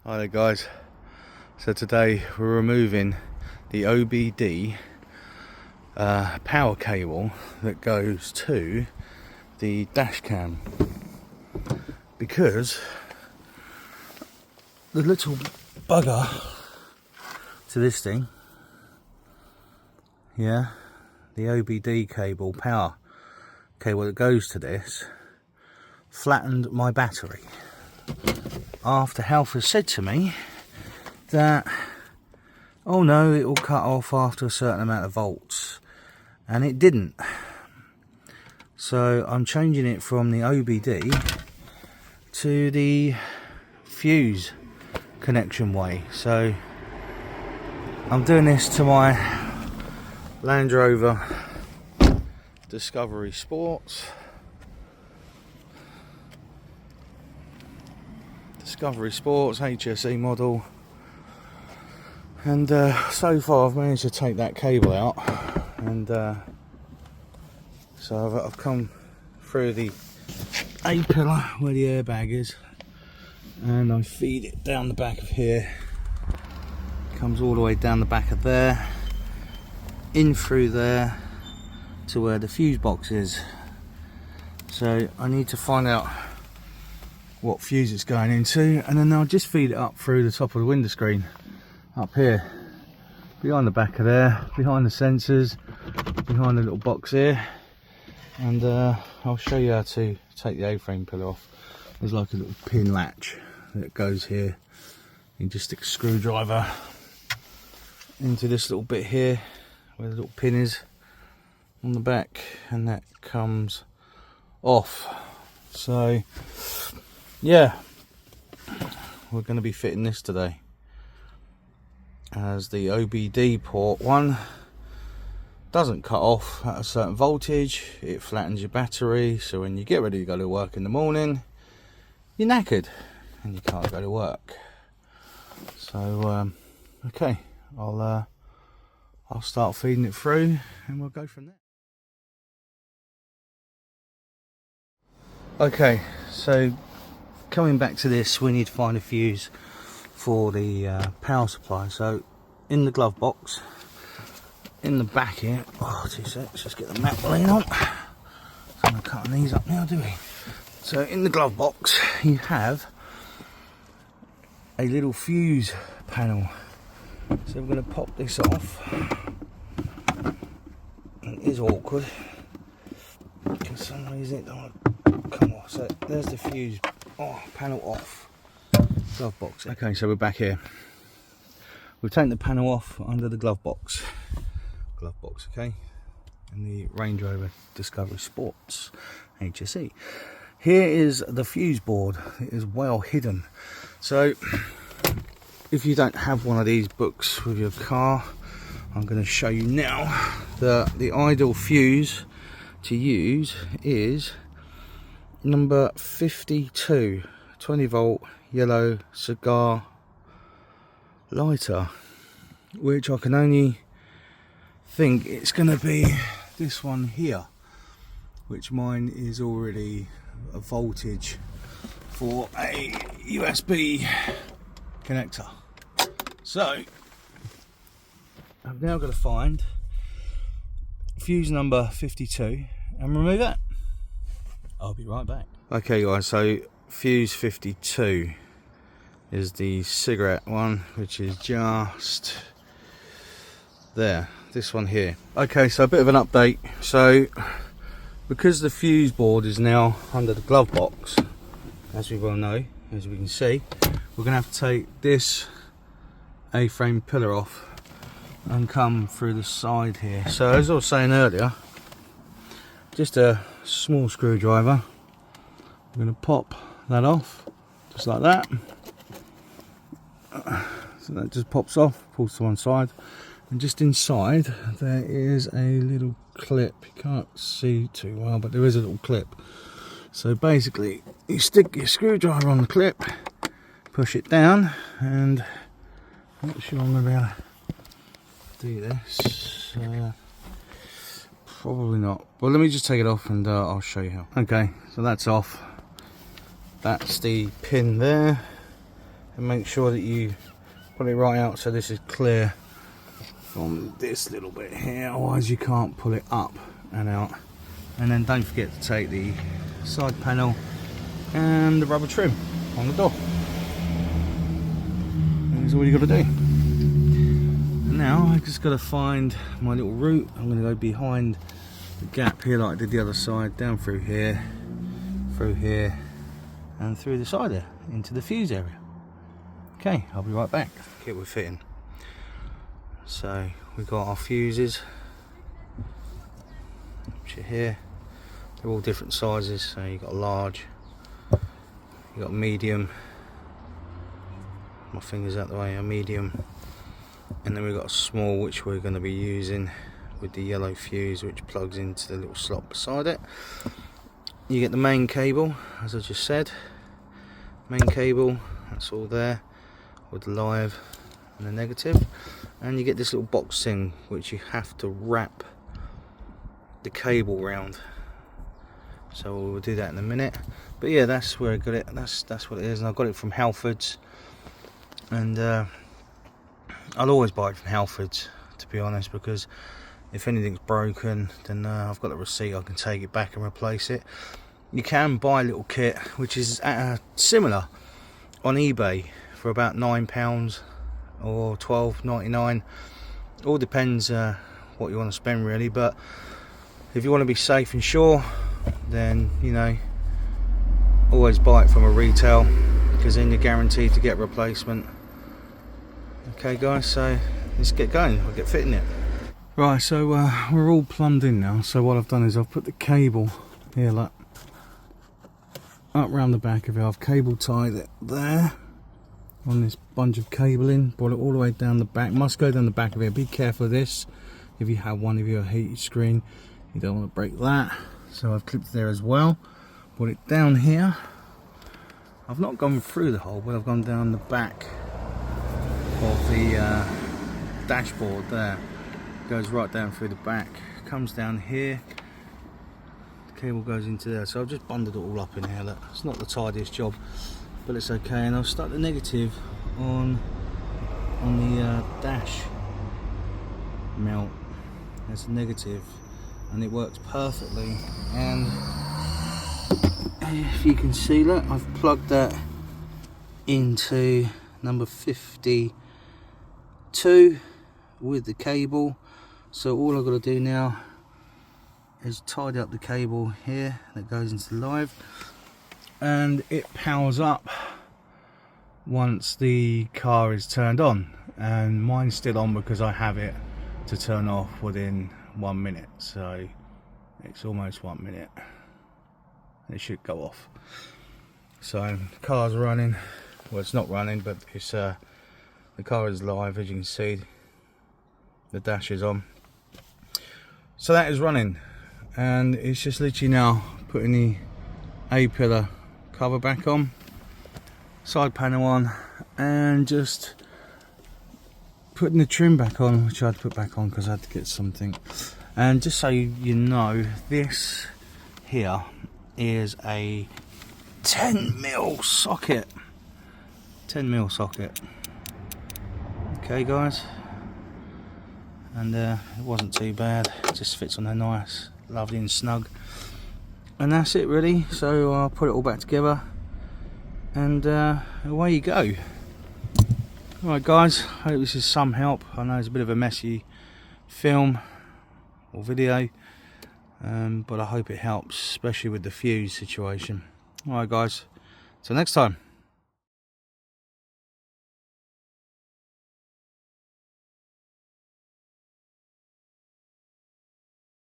Hi there guys, so today we're removing the OBD power cable that goes to the dash cam, because the little bugger to this thing, yeah, the OBD cable, power cable that goes to this, flattened my battery. After Health has said to me that, oh no, it will cut off after a certain amount of volts, and it didn't. So I'm changing it from the OBD to the fuse connection way. So I'm doing this to my Land Rover Discovery Sports. Discovery Sports HSE model, and so far I've managed to take that cable out, and so I've come through the A pillar where the airbag is, and I feed it down the back of here, comes all the way down the back of there, in through there to where the fuse box is. So I need to find out what fuse it's going into, and then I'll just feed it up through the top of the window screen up here, behind the back of there, behind the sensors, behind the little box here, and I'll show you how to take the A-frame pillar off. There's like a little pin latch that goes here. You just stick a screwdriver into this little bit here where the little pin is on the back, and that comes off. So yeah, we're going to be fitting this today, as the OBD port one doesn't cut off at a certain voltage. It flattens your battery, so when you get ready to go to work in the morning, you're knackered and you can't go to work. So okay, I'll start feeding it through and we'll go from there. Okay, so coming back to this, we need to find a fuse for the power supply. So in the glove box, in the back here, oh 2 seconds, just get the mat lean on. So I'm not cutting these up now, do we? So in the glove box you have a little fuse panel. So we're going to pop this off. It is awkward because some reason it don't come off. So there's the fuse panel off, glove box. Okay, so we're back here. We've taken the panel off under the glove box, okay, and the Range Rover Discovery Sports HSE. Here is the fuse board. It is well hidden. So if you don't have one of these books with your car, I'm going to show you now that the ideal fuse to use is number 52, 20 volt yellow cigar lighter, which I can only think it's going to be this one here, which mine is already a voltage for a USB connector. So I've now got to find fuse number 52 and remove that. I'll be right back. Okay guys, so fuse 52 is the cigarette one, which is just there, this one here. Okay, so a bit of an update. So because the fuse board is now under the glove box, as we well know, as we can see, we're going to have to take this A-frame pillar off and come through the side here. So as I was saying earlier, just a small screwdriver. I'm going to pop that off just like that. So that just pops off, pulls to one side, and just inside there is a little clip. You can't see too well, but there is a little clip. So basically you stick your screwdriver on the clip, push it down, and I'm not sure I'm going to be able to do this. Probably not. Well, let me just take it off and I'll show you how. Okay, so that's off. That's the pin there, and make sure that you pull it right out so this is clear from this little bit here, otherwise you can't pull it up and out. And then don't forget to take the side panel and the rubber trim on the door. That's all you got to do. And now I just got to find my little route. I'm going to go behind the gap here like I did the other side, down through here, and through the side there into the fuse area. Okay, I'll be right back. Kit we're fitting. So we've got our fuses, which are here. They're all different sizes. So you've got large, you've got medium. My finger's out the way, a medium. And then we've got a small, which we're going to be using with the yellow fuse, which plugs into the little slot beside it. You get the main cable, as I just said. Main cable, that's all there, with the live and the negative. And you get this little box thing, which you have to wrap the cable round. So we'll do that in a minute. But yeah, that's where I got it. That's what it is, and I got it from Halfords. And I'll always buy it from Halfords, to be honest, because if anything's broken, then I've got a receipt, I can take it back and replace it. You can buy a little kit which is similar on eBay for about £9 or £12.99. All depends what you want to spend really, but if you want to be safe and sure, then you know, always buy it from a retail, because then you're guaranteed to get a replacement. Okay guys, so let's get going. I'll get fitting it. Right, so we're all plumbed in now. So what I've done is I've put the cable here, like up round the back of it. I've cable tied it there on this bunch of cabling, brought it all the way down the back. Must go down the back of it. Be careful of this. If you have one of your heated screen, you don't want to break that. So I've clipped there as well. Put it down here. I've not gone through the hole, but I've gone down the back of the dashboard there. Goes right down through the back, comes down here, the cable goes into there. So I've just bundled it all up in here. Look, it's not the tidiest job, but it's okay. And I'll start the negative on the dash mount. There's a negative, and it works perfectly. And if you can see, look, I've plugged that into number 52 with the cable. So all I've got to do now is tidy up the cable here that goes into the live, and it powers up once the car is turned on. And mine's still on because I have it to turn off within 1 minute, so it's almost 1 minute and it should go off. So the car's running. Well, it's not running, but it's the car is live, as you can see. The dash is on, so that is running, and it's just literally now putting the A-pillar cover back on, side panel on, and just putting the trim back on, which I had to put back on because I had to get something. And just so you know, this here is a 10mm socket. 10mm socket. Okay guys, and it wasn't too bad. It just fits on there nice, lovely and snug. And that's it really. So I'll put it all back together, and away you go. Alright guys, hope this is some help. I know it's a bit of a messy film or video, but I hope it helps, especially with the fuse situation. Alright guys, till next time.